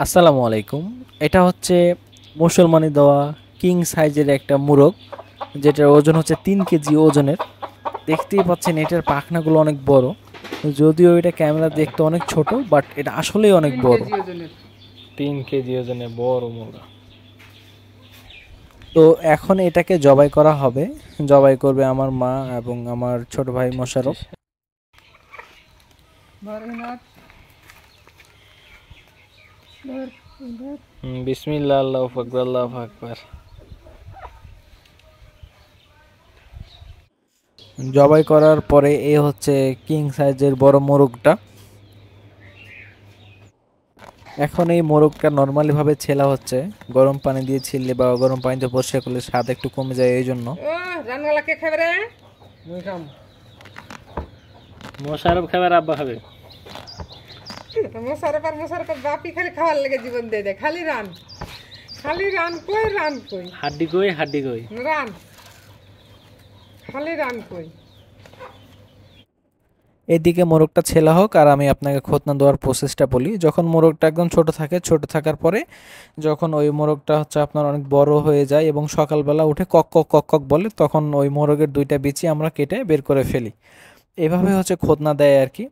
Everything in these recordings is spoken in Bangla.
আসসালামু আলাইকুম। এটা হচ্ছে মুসলমানি দেওয়া কিং সাইজের একটা মোরগ, যেটার ওজন হচ্ছে 3 কেজি ওজনের। দেখতেই পাচ্ছেন এটার পাখনাগুলো অনেক বড়। যদিও এটা ক্যামেরা দেখতে অনেক ছোট, বাট এটা আসলেই অনেক তিন বড়। কেজি ওজনের 3 কেজি ওজনের বড় মুরগা। তো এখন এটাকে জবাই করা হবে। জবাই করবে আমার মা এবং আমার ছোট ভাই মোশাররফ। ভরনাথ ধর ধর বিসমিল্লাহ, আল্লাহু আকবার, আল্লাহু আকবার। জবাই করার পরে এ হচ্ছে কিং সাইজের বড় মোরগটা। এখন এই মোরগটা নর্মালি ভাবে ছেলা হচ্ছে। গরম পানি দিয়ে ছিলে বা গরম পানিতে পরিষ্কার করলে স্বাদ একটু কমে যায়, এই জন্য। ও রানওয়ালা কে খাবে রে? মুই খাম। মোশাররফ খাবে আর আব্বা খাবে? মোশারফ বাপি খালি খাওয়ার লেগে জীবন দিয়ে দেয়। খালি রান, খালি রান কই, রান কই, হাড্ডি কই, হাড্ডি কই। রান, খালি রান কই। এদিকে মোরগটা ছেলা হোক আর আমি আপনাকে খতনা দেওয়ার প্রসেসটা বলি। যখন মোরগটা একদম ছোট থাকে, ছোট থাকার পরে যখন ওই মোরগটা হচ্ছে আপনার অনেক বড় হয়ে যায় এবং সকালবেলা উঠে কক কক কক কক বলে, তখন ওই মোরগের 2টা বিচি আমরা কেটে বের করে ফেলি। এভাবে হচ্ছে খতনা দেয় আর কি।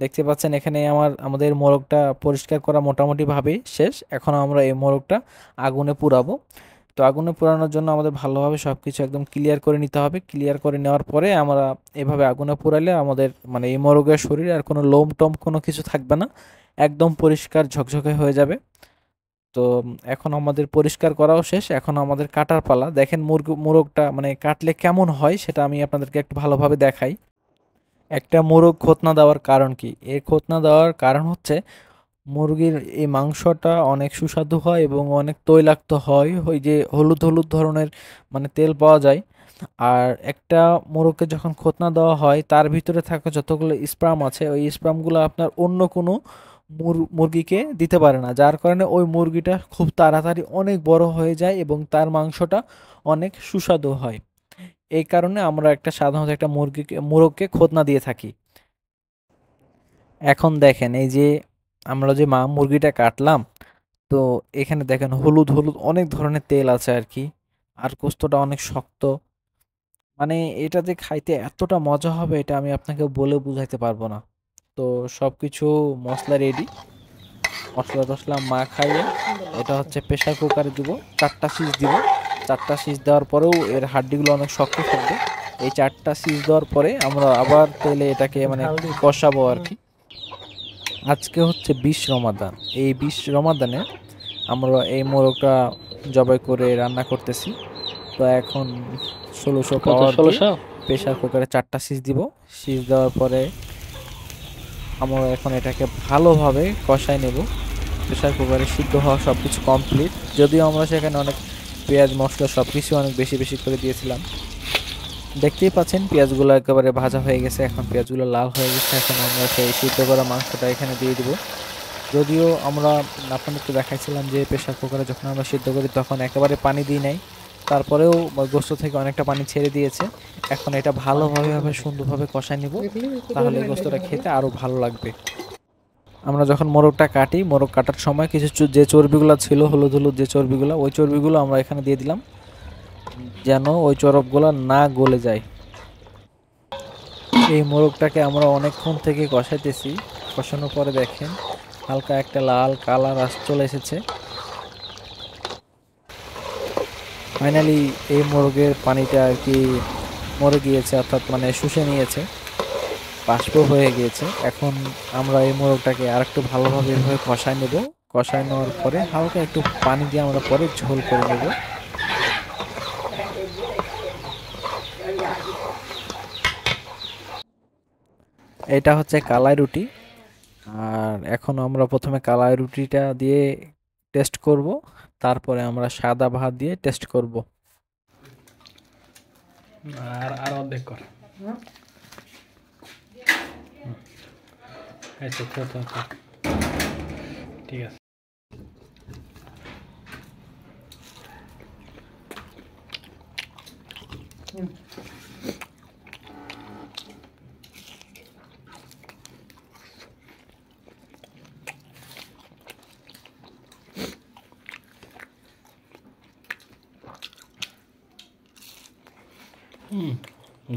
দেখতে পাচ্ছেন এখানে আমাদের মোরগটা পরিষ্কার করা মোটামুটি ভাবেই শেষ। এখন আমরা এই মোরগটা আগুনে পুড়াবো। তো আগুনে পোড়ানোর জন্য আমাদের ভালোভাবে সব কিছু একদম ক্লিয়ার করে নিতে হবে। ক্লিয়ার করে নেওয়ার পরে আমরা এভাবে আগুনে পোড়ালে আমাদের মানে এই মোরগের শরীরে আর কোনো লোম টোম কোনো কিছু থাকবে না, একদম পরিষ্কার ঝকঝকে হয়ে যাবে। তো এখন আমাদের পরিষ্কার করাও শেষ, এখন আমাদের কাটার পালা। দেখেন মোরগটা মানে কাটলে কেমন হয় সেটা আমি আপনাদেরকে একটু ভালোভাবে দেখাই। একটা মোরগ খতনা দেওয়ার কারণ কি? এর খতনা দেওয়ার কারণ হচ্ছে মুরগির এই মাংসটা অনেক সুস্বাদু হয় এবং অনেক তৈলাক্ত হয়, ওই যে হলুদ হলুদ ধরনের মানে তেল পাওয়া যায়। আর একটা মোরগকে যখন খতনা দেওয়া হয় তার ভিতরে থাকা যতগুলো স্পার্ম আছে, ওই স্পার্মগুলো আপনার অন্য কোনো মুরগিকে দিতে পারে না, যার কারণে ওই মুরগিটা খুব তাড়াতাড়ি অনেক বড় হয়ে যায় এবং তার মাংসটা অনেক সুস্বাদু হয়। এই কারণে আমরা সাধারণত একটা মোরগকে খতনা দিয়ে থাকি। এখন দেখেন এই যে আমরা যে মুরগিটা কাটলাম, তো এখানে দেখেন হলুদ হলুদ অনেক ধরনের তেল আছে আর কি। আর গোস্তটা অনেক শক্ত। মানে এটা যে খাইতে এতটা মজা হবে এটা আমি আপনাকে বলে বুঝাইতে পারবো না। তো সবকিছু মশলা রেডি, মশলা টশলা খাইয়ে এটা হচ্ছে প্রেসার কুকারে দিব। 4টা সিজ দিব। 4টা সিজ দেওয়ার পরেও এর হাড্ডিগুলো অনেক শক্ত থাকবে। এই 4টা সিজ দেওয়ার পরে আমরা আবার তেলে এটাকে মানে কষাবো আর কি। আজকে হচ্ছে 20 রমাদান। এই 20 রমাদানে আমরা এই মোরগটা জবাই করে রান্না করতেছি। তো এখন 1600 পাওয়ার দিয়ে 1600। প্রেসার কুকারে 4টা সিজ দিব। সিজ দেওয়ার পরে আমরা এখন এটাকে ভালোভাবে কষাই নেব। প্রেসার কুকারে সিদ্ধ হওয়া সব কিছু কমপ্লিট, যদিও আমরা সেখানে অনেক পেঁয়াজ মশলা সব কিছু অনেক বেশি বেশি করে দিয়েছিলাম। দেখতেই পাচ্ছেন পেঁয়াজগুলো একেবারে ভাজা হয়ে গেছে, এখন পেঁয়াজগুলো লাল হয়ে গেছে। এখন আমরা সেই সিদ্ধ করা মাংসটা এখানে দিয়ে দিব। যদিও আমরা আপনাদেরকে দেখাইছিলাম যে প্রেসার কুকারে যখন আমরা সিদ্ধ করি তখন একেবারে পানি দিই নাই, তারপরেও গোস্ত থেকে অনেকটা পানি ছেড়ে দিয়েছে। এখন এটা ভালোভাবে সুন্দরভাবে কষায় নিব, দেখলি তাহলে এই গোস্তটা খেতে আরো ভালো লাগবে। আমরা যখন মোরগটা কাটি, মোরগ কাটার সময় কিছু যে চর্বিগুলো ছিল, হলুদ হলুদ যে চর্বিগুলো, ওই চর্বিগুলো আমরা এখানে দিয়ে দিলাম, যেন ওই চর্বগুলো না গলে যায়। এই মোরগটাকে আমরা অনেকক্ষণ থেকে কষাইতেছি। কষানোর পরে দেখেন হালকা একটা লাল কালার চলে এসেছে। ফাইনালি এই মোরগের পানিটা আর কি মরে গিয়েছে, অর্থাৎ মানে শুষে নিয়েছে, বাষ্প হয়ে গিয়েছে। এখন আমরা এই মোরগটাকে আরেকটু ভালোভাবে এভাবে কষায় নেব। কষায় নেওয়ার পরে হালকা একটু পানি দিয়ে আমরা পরে ঝোল করে নেব। এটা হচ্ছে কালাই রুটি। আর এখন আমরা প্রথমে কালাই রুটিটা দিয়ে টেস্ট করব, তারপরে আমরা সাদা ভাত দিয়ে টেস্ট করব। আর আর অর্ধেক কর। আচ্ছা তো তো তো। ঠিক আছে।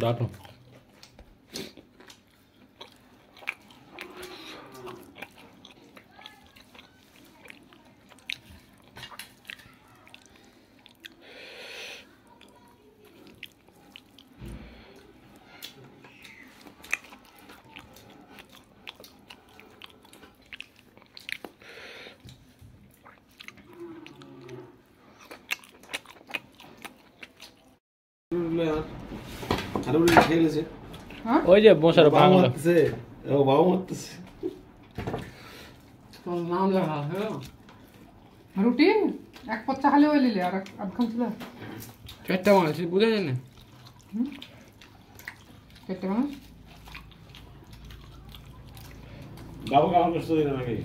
দারুণ। ওই যে বসার বাংলা নাম লেখা রুটি এক পচ্চা খালি ওই লিলে আর আধখান ছিল চারটা মানুষ বুঝা যায় না। কেটে মানুষ বাবু কেমন করছো নাকি